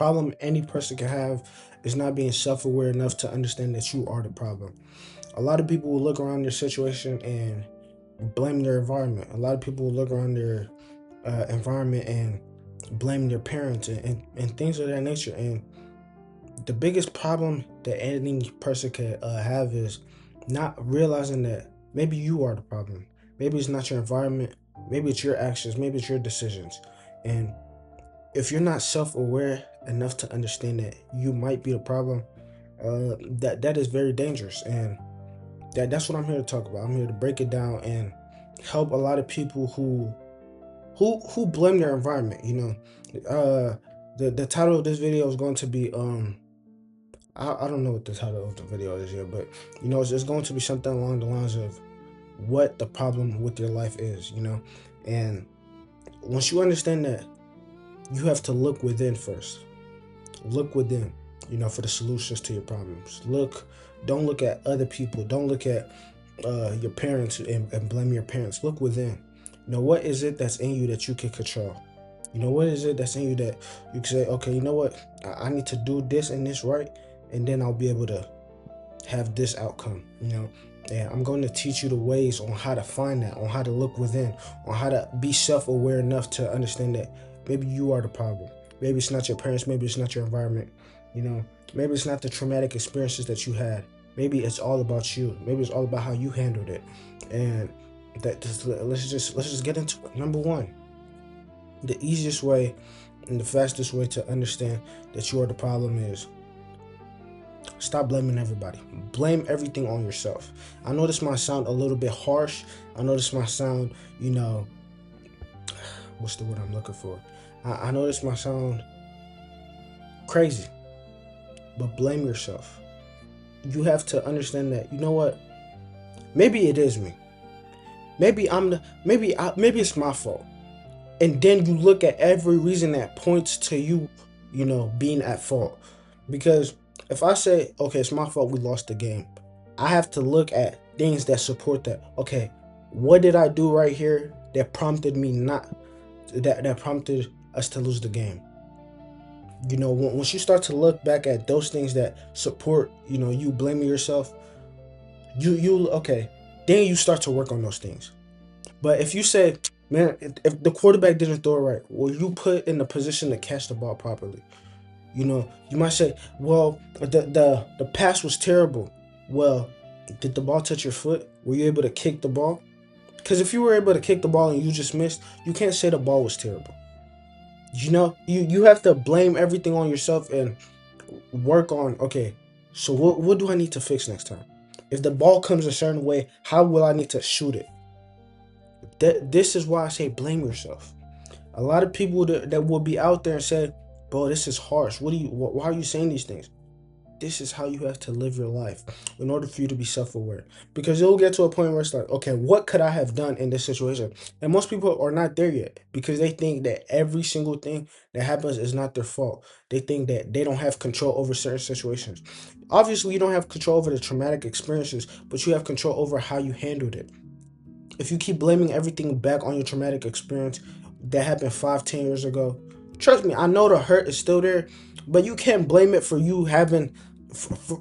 problem any person can have is not being self-aware enough to understand that you are the problem. A lot of people will look around their situation and blame their environment. A lot of people will look around their environment and blame their parents and things of that nature. And the biggest problem that any person can have is not realizing that maybe you are the problem. Maybe it's not your environment. Maybe it's your actions. Maybe it's your decisions. And if you're not self-aware enough to understand that you might be the problem, that is very dangerous. And that's what I'm here to talk about. I'm here to break it down and help a lot of people who blame their environment. The title of this video is going to be I don't know what the title of the video is here, but it's going to be something along the lines of what the problem with your life is. And once you understand that, you have to look within first. Look within, for the solutions to your problems. Don't look at other people. Don't look at your parents and blame your parents. Look within. What is it that's in you that you can control? What is it that's in you that you can say, okay, you know what? I need to do this and this right, and then I'll be able to have this outcome. And I'm going to teach you the ways on how to find that, on how to look within, on how to be self-aware enough to understand that maybe you are the problem. Maybe it's not your parents. Maybe it's not your environment. Maybe it's not the traumatic experiences that you had. Maybe it's all about you. Maybe it's all about how you handled it. And let's just get into it. Number one, the easiest way and the fastest way to understand that you are the problem is stop blaming everybody. Blame everything on yourself. I know this might sound a little bit harsh. I know this might sound, what's the word I'm looking for? I know this might sound crazy, but blame yourself. You have to understand that, maybe it is me. Maybe it's my fault. And then you look at every reason that points to you, being at fault. Because if I say, okay, it's my fault we lost the game, I have to look at things that support that. Okay, what did I do right here that prompted me that prompted us to lose the game? Once you start to look back at those things that support, you blaming yourself, okay, then you start to work on those things. But if you say, man, if the quarterback didn't throw it right, well, you put in the position to catch the ball properly. You might say, well, the pass was terrible. Well, did the ball touch your foot? Were you able to kick the ball? Because if you were able to kick the ball and you just missed, you can't say the ball was terrible. You have to blame everything on yourself and work on, okay, so what do I need to fix next time? If the ball comes a certain way, how will I need to shoot it? This is why I say blame yourself. A lot of people that will be out there and say, bro, this is harsh. Why are you saying these things? This is how you have to live your life in order for you to be self-aware. Because you'll get to a point where it's like, okay, what could I have done in this situation? And most people are not there yet because they think that every single thing that happens is not their fault. They think that they don't have control over certain situations. Obviously, you don't have control over the traumatic experiences, but you have control over how you handled it. If you keep blaming everything back on your traumatic experience that happened 5-10 years ago, trust me, I know the hurt is still there, but you can't blame it for you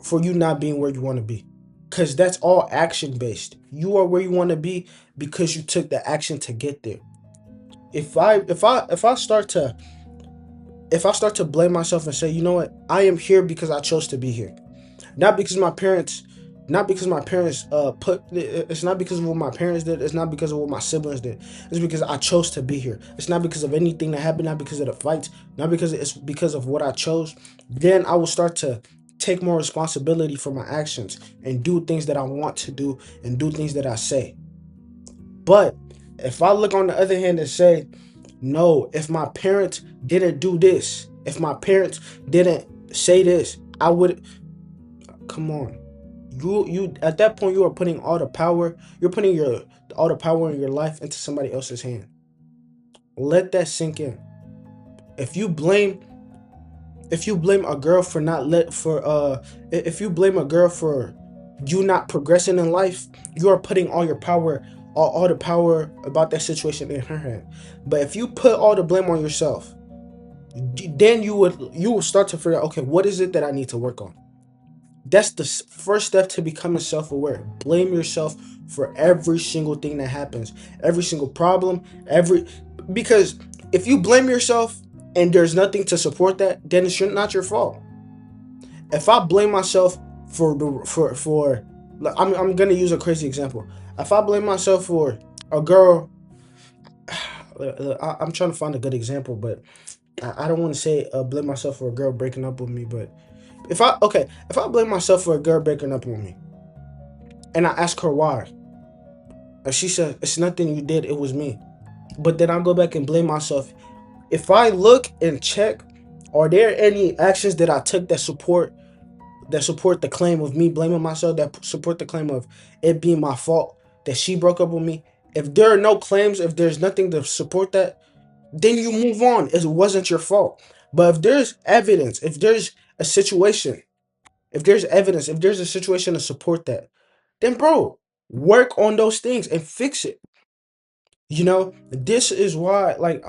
for you not being where you want to be, because that's all action based. You are where you want to be because you took the action to get there. If I start to blame myself and say, you know what, I am here because I chose to be here, not because my parents it's not because of what my parents did, it's not because of what my siblings did, it's because I chose to be here. It's not because of anything that happened, not because of the fights, not because it's because of what I chose. Then I will start to take more responsibility for my actions and do things that I want to do and do things that I say. But if I look on the other hand and say, no, if my parents didn't do this, if my parents didn't say this, I would, come on. You at that point, you are putting all the power, all the power in your life into somebody else's hand. Let that sink in. If you blame a girl for if you blame a girl for you not progressing in life, you are putting all your power, all the power about that situation in her hand. But if you put all the blame on yourself, Then you will start to figure out, okay, what is it that I need to work on? That's the first step to becoming self-aware. Blame yourself for every single thing that happens, every single problem, every because if you blame yourself and there's nothing to support that, then it's not your fault. If I blame myself for the for like, I'm gonna use a crazy example. If I blame myself for a girl, I'm trying to find a good example, but I don't want to say blame myself for a girl breaking up with me. But if I blame myself for a girl breaking up with me, and I ask her why, and she said it's nothing you did, it was me. But then I go back and blame myself. If I look and check, are there any actions that I took that support the claim of me blaming myself, that support the claim of it being my fault that she broke up with me? If there are no claims, if there's nothing to support that, then you move on. It wasn't your fault. But if there's evidence, if there's a situation, if there's evidence, if there's a situation to support that, then bro, work on those things and fix it. This is why, like,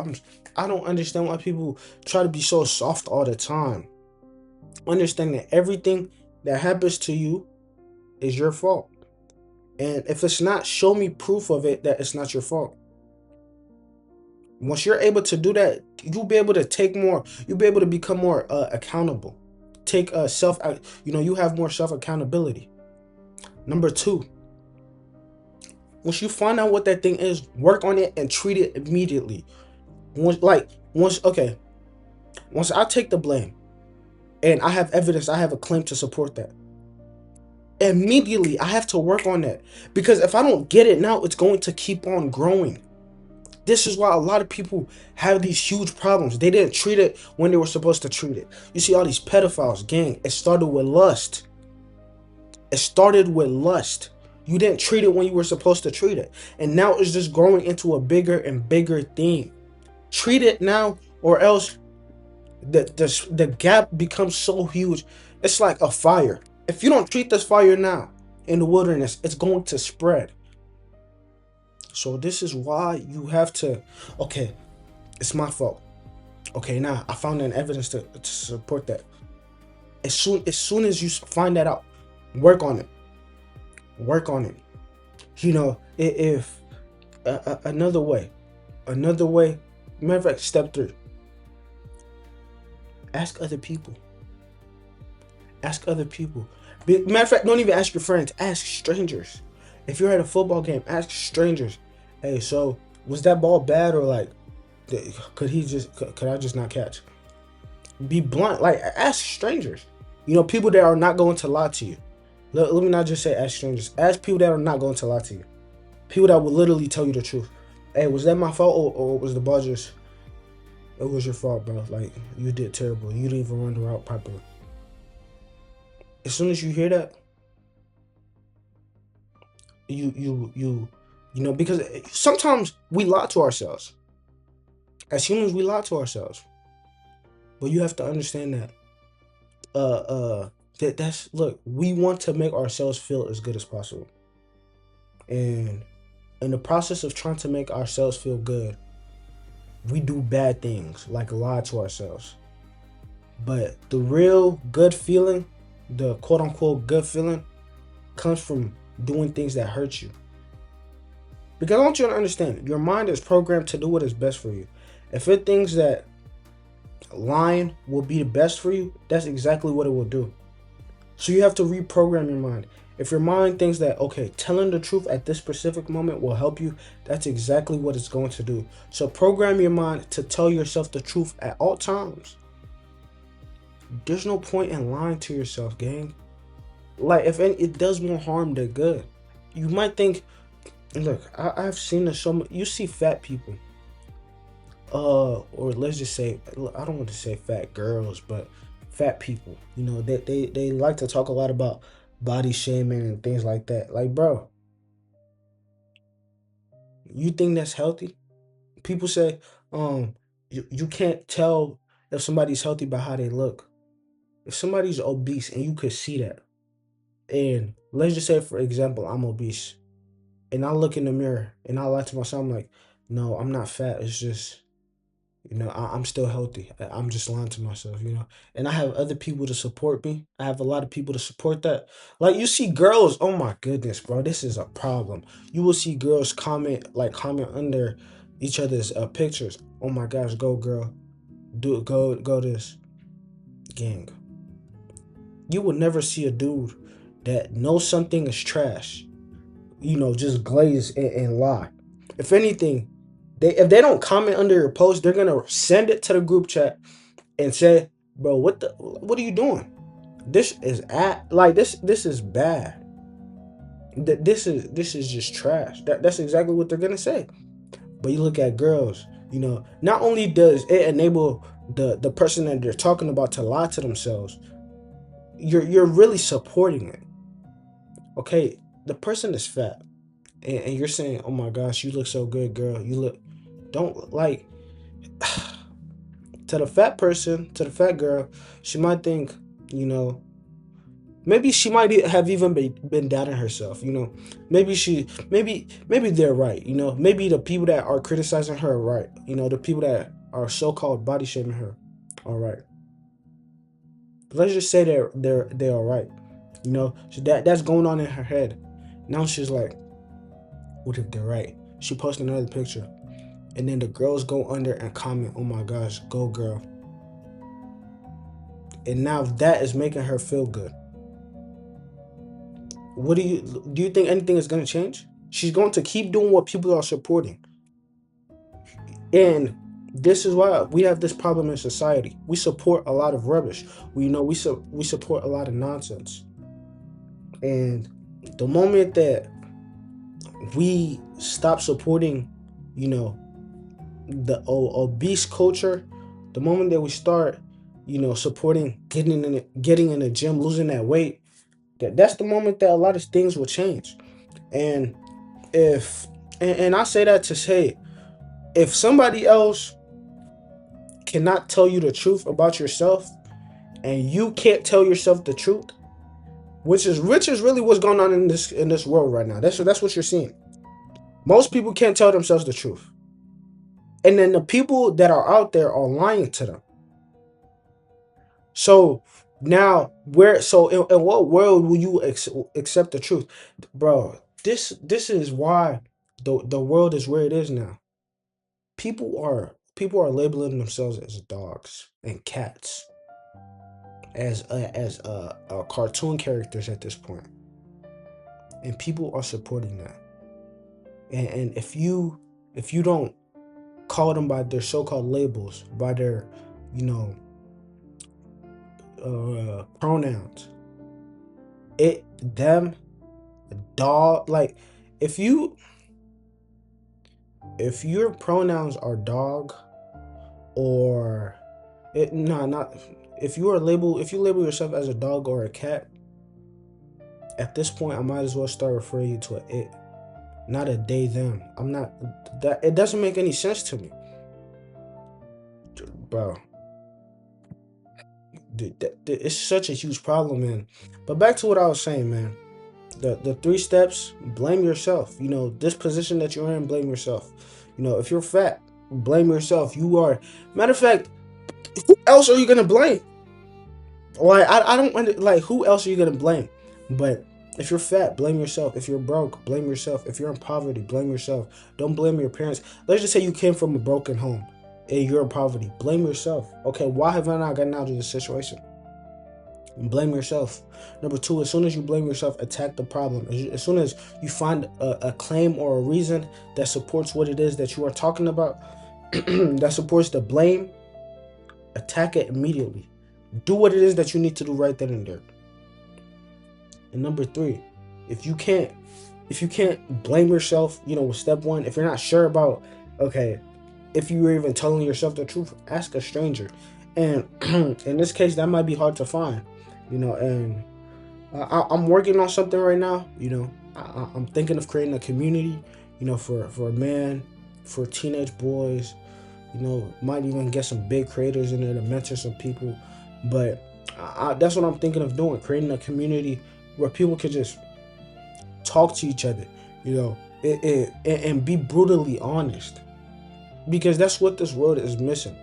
I don't understand why people try to be so soft all the time. Understand that everything that happens to you is your fault. And if it's not, show me proof of it that it's not your fault. Once you're able to do that, you'll be able to take more, you'll be able to become more accountable. Take you have more self accountability. Number two, once you find out what that thing is, work on it and treat it immediately. Okay, once I take the blame and I have evidence, I have a claim to support that. Immediately, I have to work on that, because if I don't get it now, it's going to keep on growing. This is why a lot of people have these huge problems. They didn't treat it when they were supposed to treat it. You see all these pedophiles, gang, it started with lust. It started with lust. You didn't treat it when you were supposed to treat it. And now it's just growing into a bigger and bigger thing. Treat it now, or else the gap becomes so huge. It's like a fire. If you don't treat this fire now in the wilderness, it's going to spread. So this is why you have to, okay, it's my fault. Okay, now I found an evidence to support that. As soon as you find that out, work on it. Work on it. If another way, matter of fact, step 3, ask other people. Ask other people. Matter of fact, don't even ask your friends. Ask strangers. If you're at a football game, ask strangers. Hey, so was that ball bad, or like, could I just not catch? Be blunt. Like, ask strangers. People that are not going to lie to you. Let me not just say ask strangers. Ask people that are not going to lie to you. People that will literally tell you the truth. Hey, was that my fault, or was the ball just? It was your fault, bro. Like, you did terrible. You didn't even run the route properly. As soon as you hear that, because sometimes we lie to ourselves. As humans, we lie to ourselves. But you have to understand that that's look, we want to make ourselves feel as good as possible. And in the process of trying to make ourselves feel good, we do bad things like lie to ourselves. But the real good feeling, the quote unquote good feeling, comes from doing things that hurt you. Because I want you to understand, your mind is programmed to do what is best for you. If it thinks that lying will be the best for you, that's exactly what it will do. So you have to reprogram your mind. If your mind thinks that, okay, telling the truth at this specific moment will help you, that's exactly what it's going to do. So program your mind to tell yourself the truth at all times. There's no point in lying to yourself, gang. Like, if it does more harm than good. You might think, look, I've seen this so much. You see fat people. Or let's just say, I don't want to say fat girls, but fat people. They like to talk a lot about body shaming and things like that. Like, bro, you think that's healthy? People say, you can't tell if somebody's healthy by how they look. If somebody's obese and you could see that, and let's just say, for example, I'm obese, and I look in the mirror and I lie to myself, I'm like, no, I'm not fat. It's just I'm still healthy. I'm just lying to myself, and I have other people to support me. I have a lot of people to support that. Like, you see girls, oh my goodness, bro, this is a problem. You will see girls comment under each other's pictures. Oh my gosh, go girl, do it, go this gang. You will never see a dude that knows something is trash, just glaze and lie. If anything, if they don't comment under your post, they're gonna send it to the group chat and say, "Bro, what are you doing? This is this is bad. This is just trash." That's exactly what they're gonna say. But you look at girls, not only does it enable the person that they're talking about to lie to themselves, you're really supporting it. Okay, the person is fat, and you're saying, "Oh my gosh, you look so good, girl. You look." Don't like to the fat person, to the fat girl. She might think, you know, maybe she might have even been doubting herself. Maybe they're right. Maybe the people that are criticizing her are right. The people that are so-called body shaming her are right. But let's just say they're all right. So that's going on in her head. Now she's like, what if they're right? She posted another picture, and then the girls go under and comment, "Oh my gosh, go girl!" And now that is making her feel good. What do you think anything is going to change? She's going to keep doing what people are supporting, and this is why we have this problem in society. We support a lot of rubbish. We support a lot of nonsense, and the moment that we stop supporting, you know, the obese culture, the moment that we start, supporting getting in the gym, losing that weight, that's the moment that a lot of things will change. And if and I say that to say, if somebody else cannot tell you the truth about yourself, and you can't tell yourself the truth, which is really what's going on in this world right now. That's what you're seeing. Most people can't tell themselves the truth, and then the people that are out there are lying to them. So now, in what world will you accept the truth, bro? This is why the world is where it is now. People are labeling themselves as dogs and cats, as cartoon characters at this point, and people are supporting that. And if you don't call them by their so-called labels, by their you know pronouns, it them dog, like, if your pronouns are dog, or it no not if you label yourself as a dog or a cat, at this point I might as well start referring you to a it, not a they them. I'm not that It doesn't make any sense to me, bro. It's such a huge problem, man. But back to what I was saying, man. The three steps: blame yourself. This position that you're in, blame yourself. If you're fat, blame yourself. You are. Matter of fact, who else are you gonna blame? Like, I don't like, who else are you gonna blame? But if you're fat, blame yourself. If you're broke, blame yourself. If you're in poverty, blame yourself. Don't blame your parents. Let's just say you came from a broken home and you're in poverty. Blame yourself. Okay, why have I not gotten out of this situation? Blame yourself. Number two, as soon as you blame yourself, attack the problem. As soon as you find a claim or a reason that supports what it is that you are talking about, that supports the blame, attack it immediately. Do what it is that you need to do right then and there. And number three, if you can't blame yourself, with step one, if you're not sure about, okay, if you were even telling yourself the truth, ask a stranger. And in this case, that might be hard to find, and I'm working on something right now. I'm thinking of creating a community, for men, for teenage boys. Might even get some big creators in there to mentor some people. But that's what I'm thinking of doing, creating a community where people can just talk to each other, and be brutally honest. because that's what this world is missing.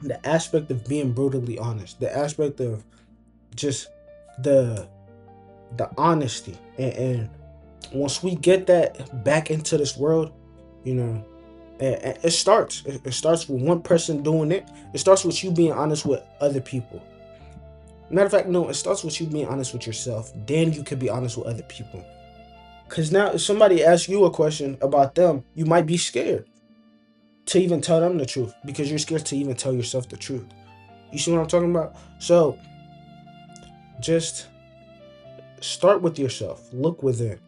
The aspect of being brutally honest, the aspect of just the the honesty, and once we get that back into this world, you know, it starts. It starts with one person doing it. It starts with you being honest with other people. Matter of fact, no, it starts with you being honest with yourself. Then you can be honest with other people. Cause now, if somebody asks you a question about them, you might be scared to even tell them the truth because you're scared to even tell yourself the truth. You see what I'm talking about? So just start with yourself. Look within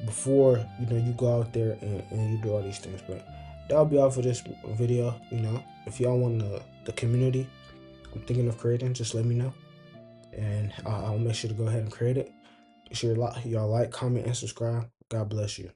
before you go out there and you do all these things. But that'll be all for this video. If y'all want the community I'm thinking of creating, just let me know, and I'll make sure to go ahead and create it. Make sure y'all like, comment, and subscribe. God bless you.